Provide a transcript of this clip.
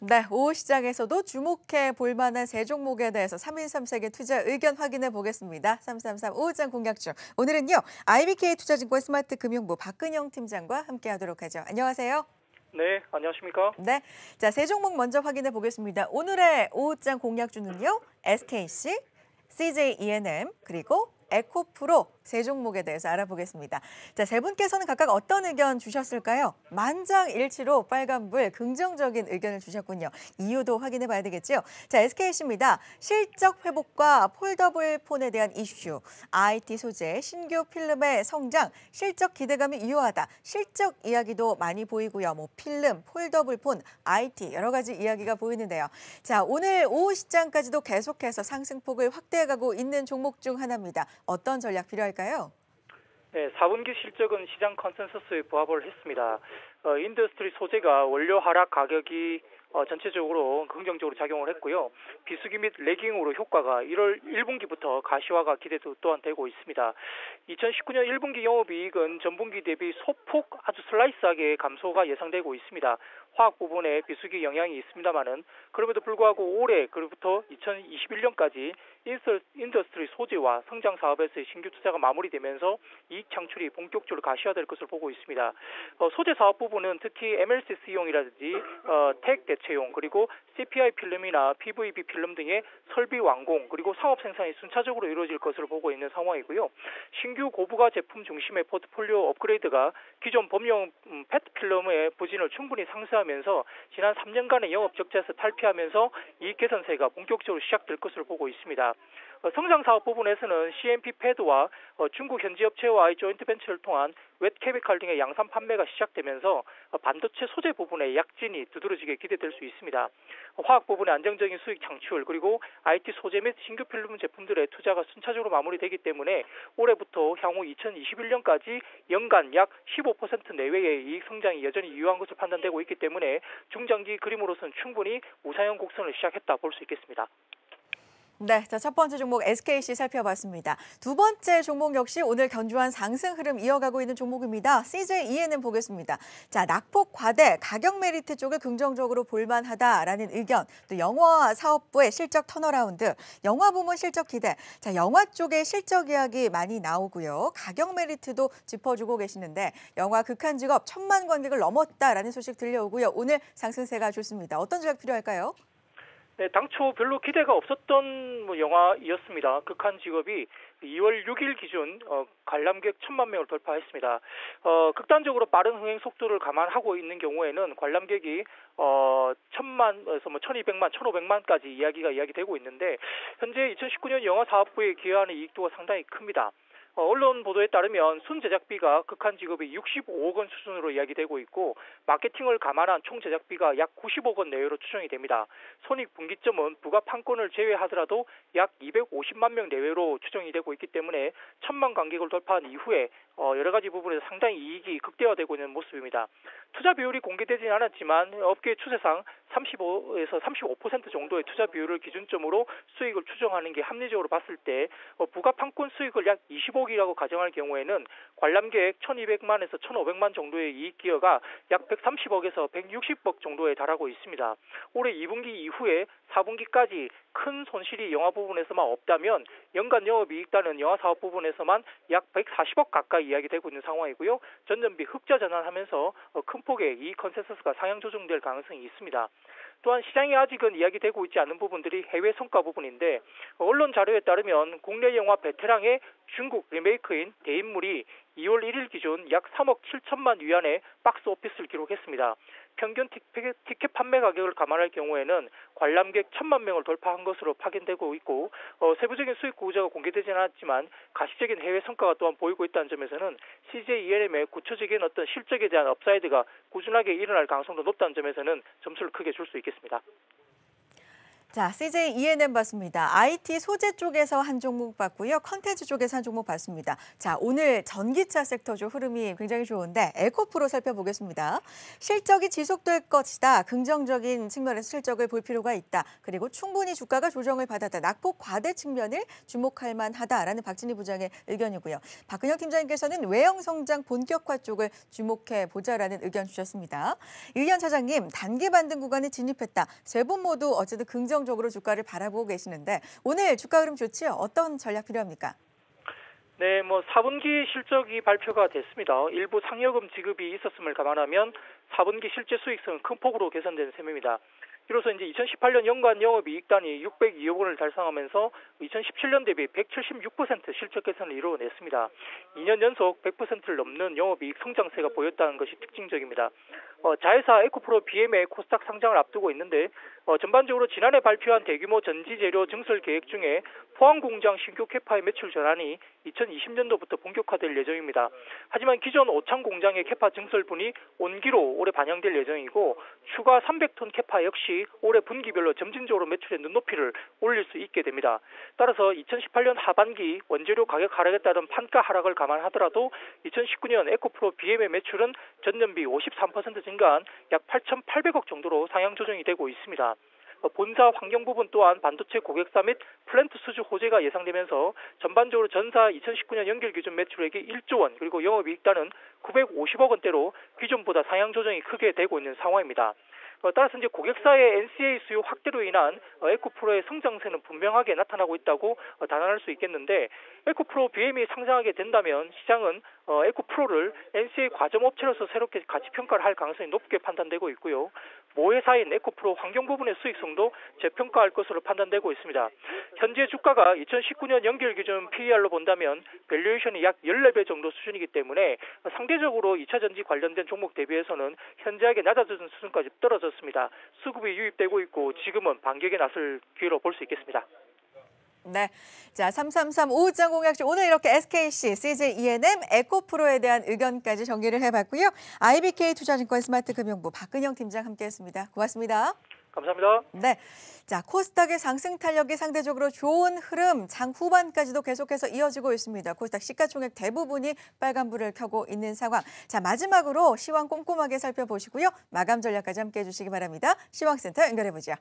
네, 오후 시장에서도 주목해 볼 만한 세 종목에 대해서 3인 3색의 투자 의견 확인해 보겠습니다. 333 오후장 공략중. 오늘은요, IBK 투자증권 스마트금융부 박근영 팀장과 함께하도록 하죠. 안녕하세요. 네, 안녕하십니까? 네, 자, 세 종목 먼저 확인해 보겠습니다. 오늘의 오후장 공략주는요, SKC, CJ ENM, 그리고 에코프로 세 종목에 대해서 알아보겠습니다. 자, 세 분께서는 각각 어떤 의견 주셨을까요? 만장일치로 빨간불 긍정적인 의견을 주셨군요. 이유도 확인해 봐야 되겠죠? 자, SKC입니다. 실적 회복과 폴더블 폰에 대한 이슈, IT 소재, 신규 필름의 성장, 실적 기대감이 유효하다. 실적 이야기도 많이 보이고요. 뭐 필름, 폴더블 폰, IT 여러 가지 이야기가 보이는데요. 자, 오늘 오후 시장까지도 계속해서 상승폭을 확대해가고 있는 종목 중 하나입니다. 어떤 전략 필요할까요? 네, 4분기 실적은 시장 컨센서스에 부합을 했습니다. 인더스트리 소재가 원료 하락 가격이 전체적으로 긍정적으로 작용을 했고요. 비수기 및 레깅으로 효과가 1분기부터 가시화가 기대도 또한 되고 있습니다. 2019년 1분기 영업이익은 전분기 대비 소폭 아주 슬라이스하게 감소가 예상되고 있습니다. 화학 부분에 비수기 영향이 있습니다만은 그럼에도 불구하고 올해 그로부터 2021년까지 인더스트리 소재와 성장 사업에서의 신규 투자가 마무리되면서 이익 창출이 본격적으로 가시화될 것으로 보고 있습니다. 소재 사업 부분은 특히 MLCC용이라든지 택 대체용 그리고 CPI 필름이나 PVB 필름 등의 설비 완공 그리고 상업 생산이 순차적으로 이루어질 것으로 보고 있는 상황이고요. 신규 고부가 제품 중심의 포트폴리오 업그레이드가 기존 범용 PET 필름의 부진을 충분히 상쇄하면서 지난 3년간의 영업 적자에서 탈피하면서 이익 개선세가 본격적으로 시작될 것으로 보고 있습니다. 성장 사업 부분에서는 CMP 패드와 중국 현지 업체와의 조인트 벤처를 통한 웹케미칼 등의 양산 판매가 시작되면서 반도체 소재 부분의 약진이 두드러지게 기대될 수 있습니다. 화학 부분의 안정적인 수익 창출 그리고 IT 소재 및 신규 필름 제품들의 투자가 순차적으로 마무리되기 때문에 올해부터 향후 2021년까지 연간 약 15% 내외의 이익 성장이 여전히 유효한 것으로 판단되고 있기 때문에 중장기 그림으로서는 충분히 우상향 곡선을 시작했다 볼 수 있겠습니다. 네, 자, 첫 번째 종목 SKC 살펴봤습니다. 두 번째 종목 역시 오늘 견조한 상승 흐름 이어가고 있는 종목입니다. CJ ENM 보겠습니다. 자, 낙폭 과대, 가격 메리트 쪽을 긍정적으로 볼만하다라는 의견, 또 영화 사업부의 실적 턴어라운드, 영화 부문 실적 기대. 자, 영화 쪽의 실적 이야기 많이 나오고요. 가격 메리트도 짚어주고 계시는데 영화 극한 직업 1,000만 관객을 넘었다라는 소식 들려오고요. 오늘 상승세가 좋습니다. 어떤 전략 필요할까요? 네, 당초 별로 기대가 없었던 영화이었습니다. 극한 직업이 2월 6일 기준 관람객 1,000만 명을 돌파했습니다. 극단적으로 빠른 흥행 속도를 감안하고 있는 경우에는 관람객이 1,000만에서 1,200만, 1,500만까지 이야기되고 있는데 현재 2019년 영화 사업부에 기여하는 이익도가 상당히 큽니다. 언론 보도에 따르면 순 제작비가 극한 직업이 65억 원 수준으로 이야기되고 있고 마케팅을 감안한 총 제작비가 약 90억 원 내외로 추정이 됩니다. 손익 분기점은 부가 판권을 제외하더라도 약 250만 명 내외로 추정이 되고 있기 때문에 1,000만 관객을 돌파한 이후에 여러 가지 부분에서 상당히 이익이 극대화되고 있는 모습입니다. 투자 비율이 공개되지는 않았지만 업계 추세상 35에서 35% 정도의 투자 비율을 기준점으로 수익을 추정하는 게 합리적으로 봤을 때 부가 판권 수익을 약 20억이라고 가정할 경우에는 관람객 1,200만에서 1,500만 정도의 이익 기여가 약 130억에서 160억 정도에 달하고 있습니다. 올해 2분기 이후에 4분기까지 큰 손실이 영화 부분에서만 없다면 연간 영업이익단은 영화 사업 부분에서만 약 140억 가까이 이야기되고 있는 상황이고요. 전년비 흑자 전환하면서 큰 폭의 이익 컨센서스가 상향 조정될 가능성이 있습니다. 또한 시장이 아직은 이야기되고 있지 않은 부분들이 해외 성과 부분인데 언론 자료에 따르면 국내 영화 베테랑의 중국 리메이크인 대인물이 2월 1일 기준 약 3억 7천만 위안의 박스 오피스를 기록했습니다. 평균 티켓 판매 가격을 감안할 경우에는 관람객 1,000만 명을 돌파한 것으로 파견되고 있고 세부적인 수익 구조가 공개되지는 않았지만 가시적인 해외 성과가 또한 보이고 있다는 점에서는 CJ ENM의 구체적인 어떤 실적에 대한 업사이드가 꾸준하게 일어날 가능성도 높다는 점에서는 점수를 크게 줄 수 있겠습니다. 자, CJ E&M 봤습니다. IT 소재 쪽에서 한 종목 봤고요. 컨텐츠 쪽에서 한 종목 봤습니다. 자, 오늘 전기차 섹터죠. 흐름이 굉장히 좋은데 에코프로 살펴보겠습니다. 실적이 지속될 것이다. 긍정적인 측면에서 실적을 볼 필요가 있다. 그리고 충분히 주가가 조정을 받았다. 낙폭 과대 측면을 주목할 만하다라는 박진희 부장의 의견이고요. 박근영 팀장님께서는 외형 성장 본격화 쪽을 주목해 보자라는 의견 주셨습니다. 이현 차장님, 단기 반등 구간에 진입했다. 세 분 모두 어쨌든 긍정적으로 주가를 바라보고 계시는데 오늘 주가 흐름 좋지요? 어떤 전략 필요합니까? 네, 4분기 실적이 발표가 됐습니다. 일부 상여금 지급이 있었음을 감안하면 4분기 실제 수익성은 큰 폭으로 개선된 셈입니다. 이로써 이제 2018년 연간 영업이익단이 602억 원을 달성하면서 2017년 대비 176% 실적 개선을 이루어냈습니다. 2년 연속 100%를 넘는 영업이익 성장세가 보였다는 것이 특징적입니다. 자회사 에코프로 BM의 코스닥 상장을 앞두고 있는데 전반적으로 지난해 발표한 대규모 전지재료 증설 계획 중에 포항공장 신규 캐파의 매출 전환이 2020년도부터 본격화될 예정입니다. 하지만 기존 오창 공장의 캐파 증설분이 온기로 올해 반영될 예정이고 추가 300톤 캐파 역시 올해 분기별로 점진적으로 매출의 눈높이를 올릴 수 있게 됩니다. 따라서 2018년 하반기 원재료 가격 하락에 따른 판가 하락을 감안하더라도 2019년 에코프로 BM의 매출은 전년비 53% 증가한 약 8,800억 정도로 상향 조정이 되고 있습니다. 본사 환경 부분 또한 반도체 고객사 및 플랜트 수주 호재가 예상되면서 전반적으로 전사 2019년 연결 기준 매출액이 1조 원 그리고 영업이익단은 950억 원대로 기존보다 상향 조정이 크게 되고 있는 상황입니다. 따라서 이제 고객사의 NCA 수요 확대로 인한 에코프로의 성장세는 분명하게 나타나고 있다고 단언할 수 있겠는데 에코프로 BM이 상장하게 된다면 시장은 에코프로를 NCA 과점업체로서 새롭게 가치 평가를 할 가능성이 높게 판단되고 있고요. 모회사인 에코프로 환경 부분의 수익성도 재평가할 것으로 판단되고 있습니다. 현재 주가가 2019년 연결 기준 PER로 본다면 밸류에이션이 약 14배 정도 수준이기 때문에 상대적으로 2차 전지 관련된 종목 대비해서는 현저하게 낮아진 수준까지 떨어졌습니다. 수급이 유입되고 있고 지금은 반격에 나설 기회로 볼 수 있겠습니다. 네, 자 333 오후장 공약주 오늘 이렇게 SKC, CJ E&M, 에코프로에 대한 의견까지 정리를 해봤고요. IBK 투자증권 스마트금융부 박근영 팀장 함께했습니다. 고맙습니다. 감사합니다. 네, 자 코스닥의 상승 탄력이 상대적으로 좋은 흐름 장 후반까지도 계속해서 이어지고 있습니다. 코스닥 시가총액 대부분이 빨간불을 켜고 있는 상황. 자 마지막으로 시황 꼼꼼하게 살펴보시고요. 마감 전략까지 함께해 주시기 바랍니다. 시황센터 연결해 보죠.